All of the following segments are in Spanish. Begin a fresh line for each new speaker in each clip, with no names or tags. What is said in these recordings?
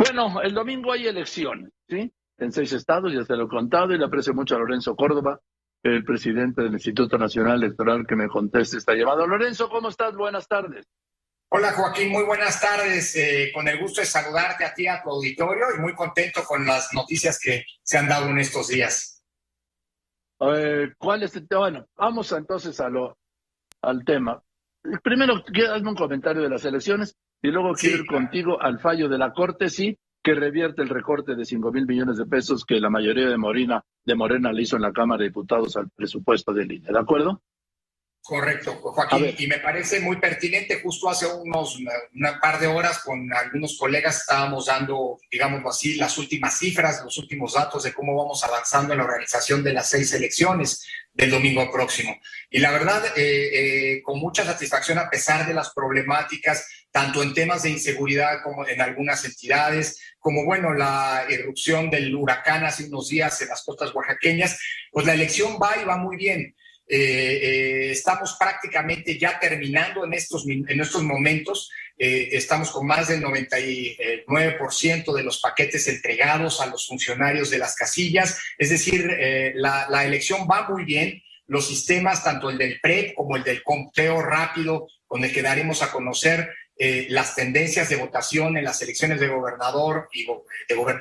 Bueno, el domingo hay elecciones, ¿sí? En 6 estados, ya se lo he contado, y le aprecio mucho a Lorenzo Córdoba, el presidente del Instituto Nacional Electoral, que me conteste esta llamada. Lorenzo, ¿cómo estás? Buenas tardes.
Hola Joaquín, muy buenas tardes. Con el gusto de saludarte a ti, a tu auditorio, y muy contento con las noticias que se han dado en estos días.
¿Cuál es el tema? Bueno, vamos entonces al tema. Primero, hazme un comentario de las elecciones y luego quiero
Sí,
ir contigo al fallo de la Corte, sí, que revierte el recorte de 5,000 millones de pesos que la mayoría de Morena le hizo en la Cámara de Diputados al presupuesto del INE, ¿de acuerdo?
correcto,
A
Joaquín,
ver,
y me parece muy pertinente. Justo hace una par de horas con algunos colegas estábamos dando, digámoslo así, las últimas cifras, los últimos datos de cómo vamos avanzando en la organización de las 6 elecciones del domingo próximo. Y la verdad, con mucha satisfacción, a pesar de las problemáticas, tanto en temas de inseguridad como en algunas entidades, como bueno, la erupción del huracán hace unos días en las costas oaxaqueñas, pues la elección va y va muy bien. Estamos prácticamente ya terminando en estos momentos. Estamos con más del 99% de los paquetes entregados a los funcionarios de las casillas. Es decir, la elección va muy bien. Los sistemas, tanto el del PREP como el del conteo rápido, con el que daremos a conocer las tendencias de votación en las elecciones de gobernador y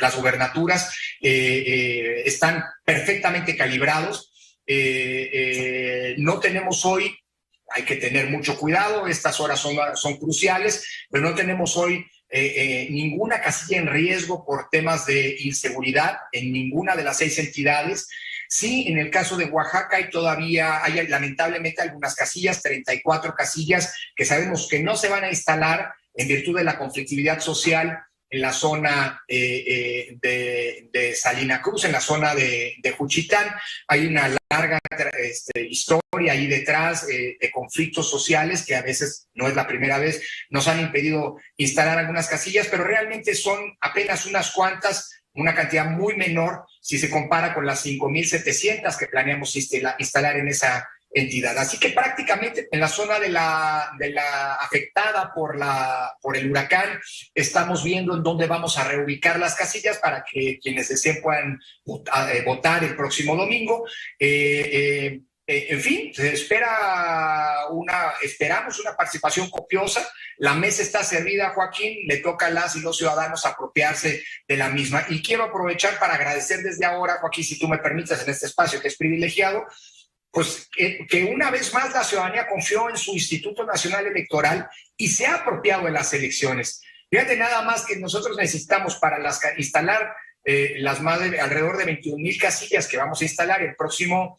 las gubernaturas, están perfectamente calibrados. No tenemos hoy, hay que tener mucho cuidado, estas horas son cruciales, pero no tenemos hoy ninguna casilla en riesgo por temas de inseguridad en ninguna de las 6 entidades. Sí, en el caso de Oaxaca hay lamentablemente algunas casillas, 34 casillas, que sabemos que no se van a instalar en virtud de la conflictividad social en la zona de Salina Cruz, en la zona de Juchitán. Hay una larga historia ahí detrás de conflictos sociales que a veces, no es la primera vez, nos han impedido instalar algunas casillas, pero realmente son apenas unas cuantas, una cantidad muy menor si se compara con las 5,700 que planeamos instalar en esa entidad. Así que prácticamente en la zona de la afectada por el huracán estamos viendo en dónde vamos a reubicar las casillas para que quienes deseen puedan votar el próximo domingo. En fin, esperamos una participación copiosa. La mesa está servida, Joaquín, le toca a las y los ciudadanos apropiarse de la misma. Y quiero aprovechar para agradecer desde ahora, Joaquín, si tú me permites, en este espacio que es privilegiado, pues que una vez más la ciudadanía confió en su Instituto Nacional Electoral y se ha apropiado de las elecciones. Fíjate nada más que nosotros necesitamos para instalar alrededor de 21,000 casillas que vamos a instalar el próximo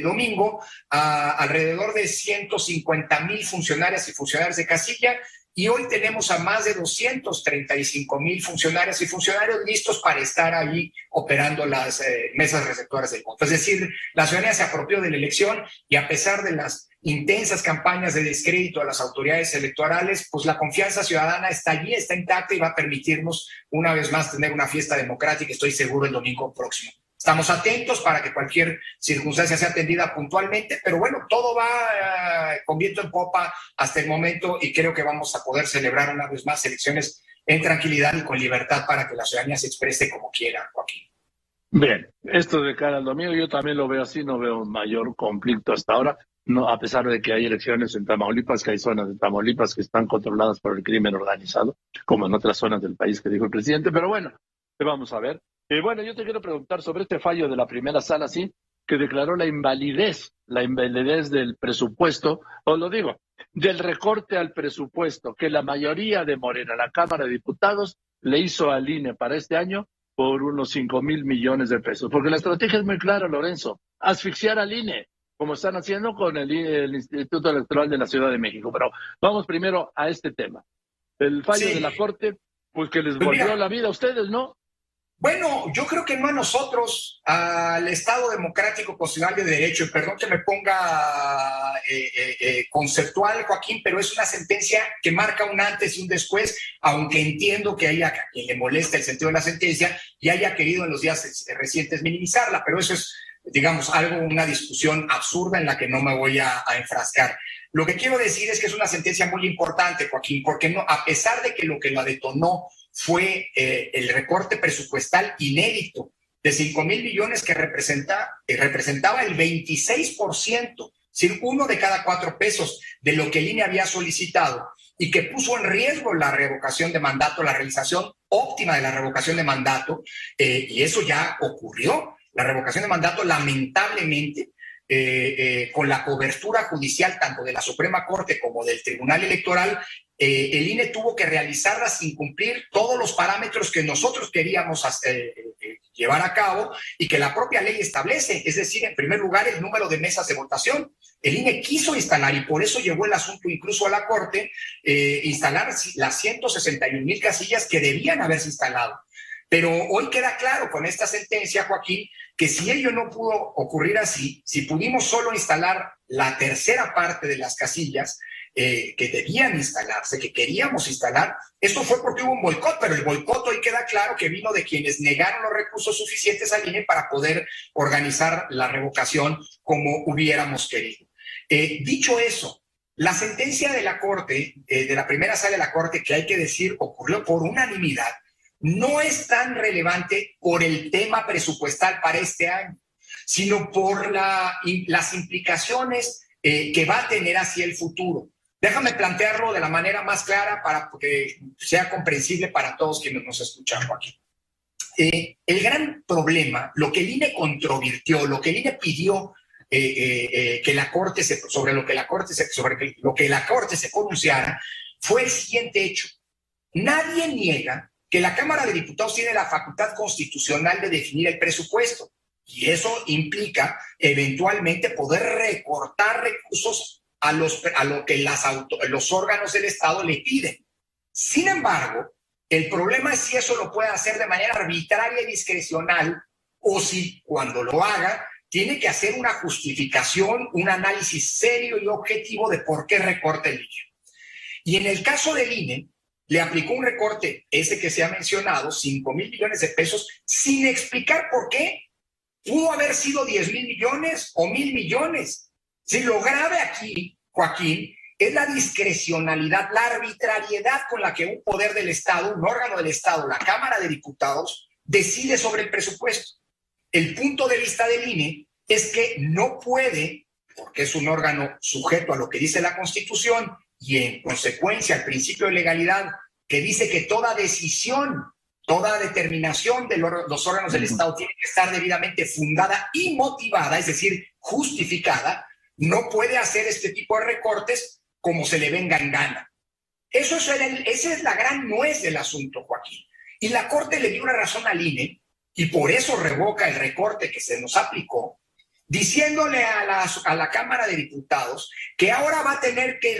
domingo, alrededor de 150,000 funcionarias y funcionarios de casilla, y hoy tenemos a más de 235,000 funcionarias y funcionarios listos para estar allí operando las mesas receptoras del voto. Es decir, la ciudadanía se apropió de la elección y a pesar de las intensas campañas de descrédito a las autoridades electorales, pues la confianza ciudadana está allí, está intacta y va a permitirnos una vez más tener una fiesta democrática, estoy seguro, el domingo próximo. Estamos atentos para que cualquier circunstancia sea atendida puntualmente, pero bueno, todo va con viento en popa hasta el momento y creo que vamos a poder celebrar una vez más elecciones en tranquilidad y con libertad para que la ciudadanía se exprese como quiera, Joaquín.
bien, esto de cara al domingo yo también lo veo así, no veo un mayor conflicto hasta ahora, no, a pesar de que hay elecciones en Tamaulipas, que hay zonas de Tamaulipas que están controladas por el crimen organizado, como en otras zonas del país que dijo el presidente, pero bueno, vamos a ver. Bueno, yo te quiero preguntar sobre este fallo de la primera sala, sí, que declaró la invalidez del presupuesto, o lo digo, del recorte al presupuesto que la mayoría de Morena, la Cámara de Diputados, le hizo al INE para este año por unos 5,000 millones de pesos. Porque la estrategia es muy clara, Lorenzo, asfixiar al INE, como están haciendo con el Instituto Electoral de la Ciudad de México. Pero vamos primero a este tema. El fallo de la
Sí,
Corte, pues que les
pues
volvió
mira,
la vida a ustedes, ¿no?
bueno, yo creo que no a nosotros, al Estado Democrático Constitucional de Derecho, y perdón que me ponga conceptual, Joaquín, pero es una sentencia que marca un antes y un después, aunque entiendo que haya a quien le molesta el sentido de la sentencia y haya querido en los días recientes minimizarla, pero eso es, digamos, una discusión absurda en la que no me voy a enfrascar. Lo que quiero decir es que es una sentencia muy importante, Joaquín, porque no, a pesar de que lo que la detonó fue el recorte presupuestal inédito de 5,000 millones que representaba el 26%, es decir, 1 de cada 4 pesos de lo que el INE había solicitado y que puso en riesgo la revocación de mandato, la realización óptima de la revocación de mandato, y eso ya ocurrió. La revocación de mandato, lamentablemente, con la cobertura judicial tanto de la Suprema Corte como del Tribunal Electoral, el INE tuvo que realizarla sin cumplir todos los parámetros que nosotros queríamos llevar a cabo y que la propia ley establece, es decir, en primer lugar, el número de mesas de votación. El INE quiso instalar, y por eso llegó el asunto incluso a la Corte, instalar las 161,000 casillas que debían haberse instalado. Pero hoy queda claro con esta sentencia, Joaquín, que si ello no pudo ocurrir así, si pudimos solo instalar la tercera parte de las casillas que debían instalarse, que queríamos instalar, esto fue porque hubo un boicot, pero el boicot hoy queda claro que vino de quienes negaron los recursos suficientes al INE para poder organizar la revocación como hubiéramos querido. Dicho eso, la sentencia de la Corte, de la primera sala de la Corte, que hay que decir ocurrió por unanimidad, no es tan relevante por el tema presupuestal para este año, sino por las implicaciones que va a tener hacia el futuro. Déjame plantearlo de la manera más clara para que sea comprensible para todos quienes nos escuchan, Joaquín. El gran problema, lo que el INE controvirtió, lo que el INE pidió que la Corte sobre lo que la Corte se pronunciara, fue el siguiente hecho. Nadie niega que la Cámara de Diputados tiene la facultad constitucional de definir el presupuesto, y eso implica eventualmente poder recortar recursos a lo que los órganos del Estado le piden. Sin embargo, el problema es si eso lo puede hacer de manera arbitraria y discrecional, o si cuando lo haga tiene que hacer una justificación, un análisis serio y objetivo de por qué recorta el INE. Y en el caso del INE, le aplicó un recorte, ese que se ha mencionado, 5,000 millones de pesos, sin explicar por qué. Pudo haber sido 10,000 millones o 1,000 millones. Si lo grave aquí, Joaquín, es la discrecionalidad, la arbitrariedad con la que un poder del Estado, un órgano del Estado, la Cámara de Diputados, decide sobre el presupuesto. El punto de vista del INE es que no puede, porque es un órgano sujeto a lo que dice la Constitución y en consecuencia al principio de legalidad, que dice que toda decisión, toda determinación de los órganos del Estado tiene que estar debidamente fundada y motivada, es decir, justificada, no puede hacer este tipo de recortes como se le venga en gana. Esa es la gran nuez del asunto, Joaquín. Y la Corte le dio una razón al INE y por eso revoca el recorte que se nos aplicó, diciéndole a la Cámara de Diputados que ahora va a tener que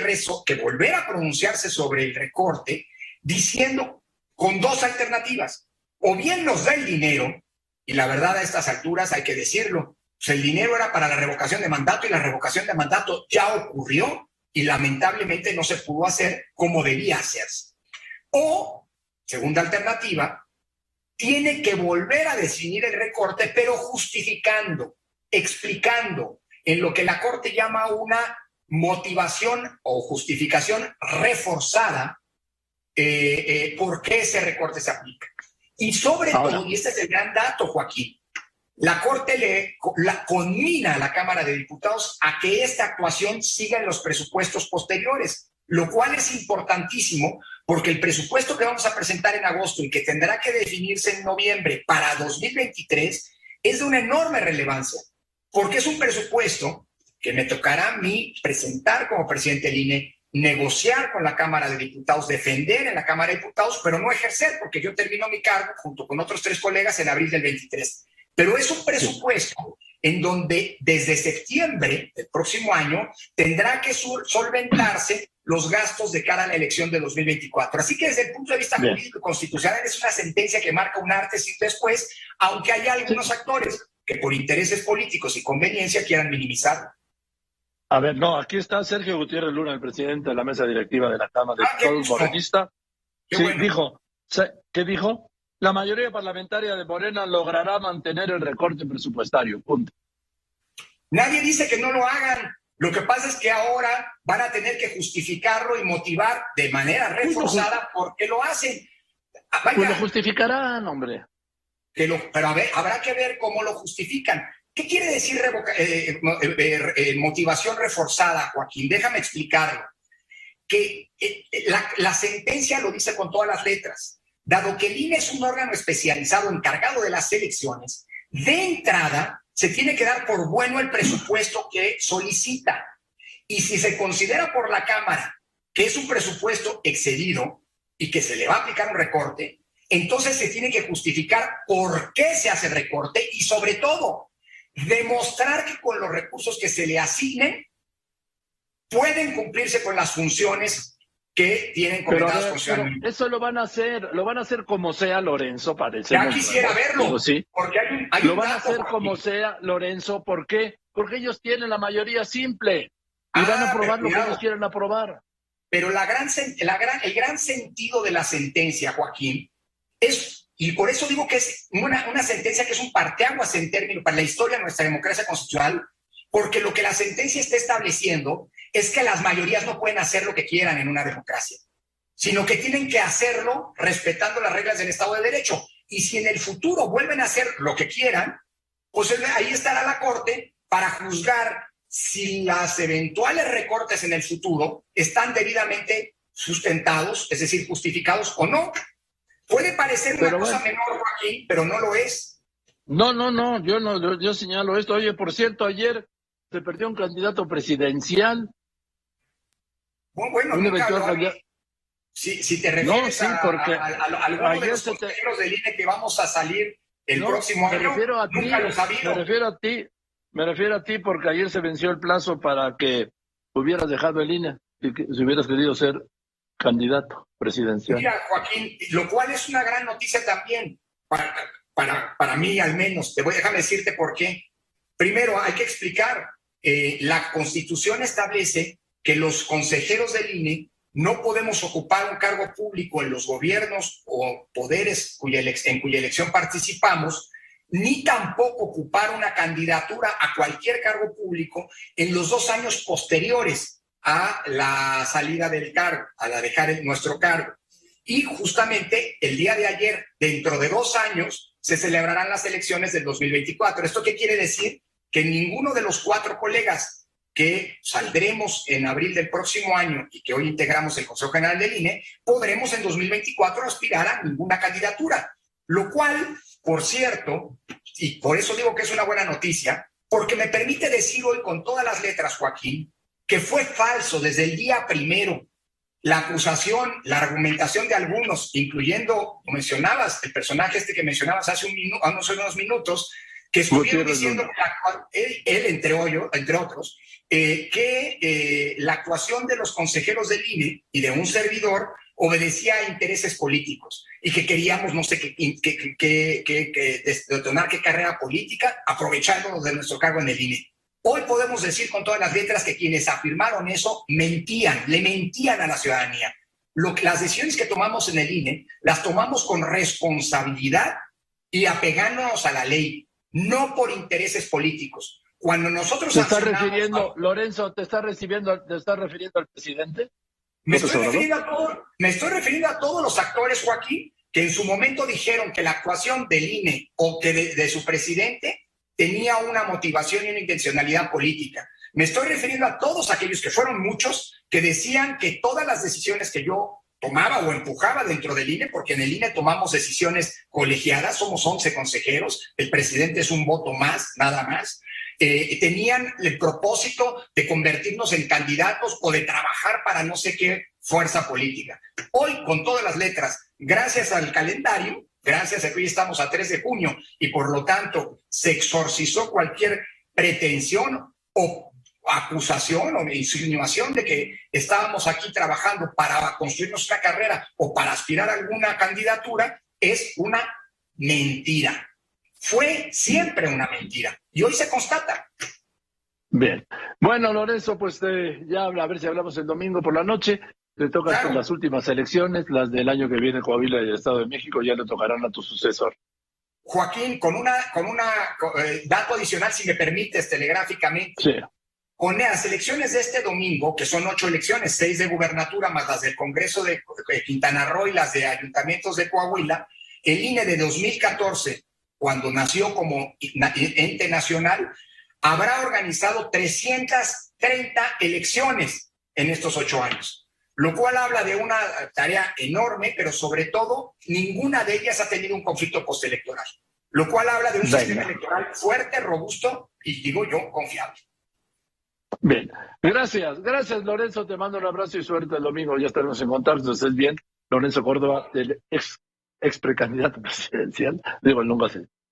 volver a pronunciarse sobre el recorte, diciendo con dos alternativas: o bien nos da el dinero, y la verdad a estas alturas hay que decirlo, pues el dinero era para la revocación de mandato y la revocación de mandato ya ocurrió y lamentablemente no se pudo hacer como debía hacerse. O, segunda alternativa, tiene que volver a definir el recorte, pero justificando, explicando en lo que la Corte llama una motivación o justificación reforzada por qué ese recorte se aplica. Y sobre todo, y este es el gran dato, Joaquín, la Corte conmina a la Cámara de Diputados a que esta actuación siga en los presupuestos posteriores, lo cual es importantísimo porque el presupuesto que vamos a presentar en agosto y que tendrá que definirse en noviembre para 2023 es de una enorme relevancia, porque es un presupuesto que me tocará a mí presentar como presidente del INE, negociar con la Cámara de Diputados, defender en la Cámara de Diputados, pero no ejercer, porque yo termino mi cargo junto con otros 3 colegas en abril del 23. Pero es un presupuesto en donde desde septiembre del próximo año tendrá que solventarse los gastos de cara a la elección de 2024. Así que desde el punto de vista jurídico y constitucional es una sentencia que marca un antes y un después, aunque hay algunos actores que por intereses políticos y conveniencia quieran minimizarlo.
A ver, no, aquí está Sergio Gutiérrez Luna, el presidente de la mesa directiva de la Cámara de Diputados morenista. Sí, bueno. ¿Qué dijo? La mayoría parlamentaria de Morena logrará mantener el recorte presupuestario, punto.
Nadie dice que no lo hagan. Lo que pasa es que ahora van a tener que justificarlo y motivar de manera reforzada por qué lo hacen.
Pues lo justificarán, hombre.
Pero a ver, habrá que ver cómo lo justifican. ¿Qué quiere decir motivación reforzada, Joaquín? Déjame explicarlo. Que la sentencia lo dice con todas las letras. Dado que el INE es un órgano especializado encargado de las elecciones, de entrada se tiene que dar por bueno el presupuesto que solicita. Y si se considera por la Cámara que es un presupuesto excedido y que se le va a aplicar un recorte, entonces se tiene que justificar por qué se hace el recorte y, sobre todo, demostrar que con los recursos que se le asignen pueden cumplirse con las funciones que tienen comentadas constitucionalmente.
Eso lo van a hacer como sea, Lorenzo, parece.
Ya quisiera verlo,
sí.
Porque hay
lo
un
van a
dato,
hacer
Joaquín.
como sea, Lorenzo, ¿por qué? Porque ellos tienen la mayoría simple y van a aprobar lo que ellos quieren aprobar.
Pero el gran sentido de la sentencia, Joaquín, es, y por eso digo que es una sentencia que es un parteaguas en términos para la historia de nuestra democracia constitucional, porque lo que la sentencia está estableciendo es que las mayorías no pueden hacer lo que quieran en una democracia, sino que tienen que hacerlo respetando las reglas del Estado de Derecho. Y si en el futuro vuelven a hacer lo que quieran, pues ahí estará la Corte para juzgar si las eventuales recortes en el futuro están debidamente sustentados, es decir, justificados o no. Puede parecer una cosa menor, Joaquín, pero no lo es.
No, yo señalo esto. Oye, por cierto, ayer se perdió un candidato presidencial.
Bueno, si te refieres a alguno de los consejeros del INE que vamos a salir el próximo año, nunca lo he sabido.
Me refiero a ti porque ayer se venció el plazo para que hubieras dejado el INE si hubieras querido ser candidato presidencial.
Mira, Joaquín, lo cual es una gran noticia también, para mí al menos. Déjame decirte por qué. Primero, hay que explicar, la Constitución establece que los consejeros del INE no podemos ocupar un cargo público en los gobiernos o poderes en cuya elección participamos, ni tampoco ocupar una candidatura a cualquier cargo público en los 2 años posteriores a la salida del cargo, a la dejar nuestro cargo. Y justamente el día de ayer, dentro de 2 años, se celebrarán las elecciones del 2024. ¿Esto qué quiere decir? Que ninguno de los 4 colegas que saldremos en abril del próximo año y que hoy integramos el Consejo General del INE, podremos en 2024 aspirar a ninguna candidatura. Lo cual, por cierto, y por eso digo que es una buena noticia, porque me permite decir hoy con todas las letras, Joaquín, que fue falso desde el día primero la acusación, la argumentación de algunos, incluyendo, como mencionabas, el personaje que mencionabas hace unos minutos, que estuvieron diciendo, él entre otros, que la actuación de los consejeros del INE y de un servidor obedecía a intereses políticos y que queríamos, no sé, detonar qué carrera política aprovechándonos de nuestro cargo en el INE. Hoy podemos decir con todas las letras que quienes afirmaron eso le mentían a la ciudadanía. Las decisiones que tomamos en el INE las tomamos con responsabilidad y apegándonos a la ley, no por intereses políticos. Cuando nosotros
Lorenzo, ¿te estás refiriendo al presidente?
Me estoy refiriendo a todos los actores, Joaquín, que en su momento dijeron que la actuación del INE o que de su presidente tenía una motivación y una intencionalidad política. Me estoy refiriendo a todos aquellos, que fueron muchos, que decían que todas las decisiones que yo tomaba o empujaba dentro del INE, porque en el INE tomamos decisiones colegiadas, somos 11 consejeros, el presidente es un voto más, nada más, tenían el propósito de convertirnos en candidatos o de trabajar para no sé qué fuerza política. Hoy, con todas las letras, gracias al calendario, gracias a que hoy estamos a 3 de junio y por lo tanto se exorcizó cualquier pretensión o acusación o insinuación de que estábamos aquí trabajando para construir nuestra carrera o para aspirar a alguna candidatura, es una mentira. Fue siempre una mentira y hoy se constata.
Bien. Bueno, Lorenzo, pues ya a ver si hablamos el domingo por la noche. Te tocan las últimas elecciones, las del año que viene, Coahuila y el Estado de México, ya le tocarán a tu sucesor.
Joaquín, con una dato adicional, si me permites, telegráficamente.
Sí.
Con las elecciones de este domingo, que son 8 elecciones, 6 de gubernatura más las del Congreso de Quintana Roo y las de ayuntamientos de Coahuila, el INE de 2014, cuando nació como ente nacional, habrá organizado 330 elecciones en estos 8 años, lo cual habla de una tarea enorme, pero sobre todo ninguna de ellas ha tenido un conflicto postelectoral, lo cual habla de un sistema electoral fuerte, robusto y, digo yo, confiable.
Bien, gracias Lorenzo, te mando un abrazo y suerte el domingo, ya estaremos en contacto, estés bien. Lorenzo Córdoba, el ex precandidato presidencial, digo el nombre así.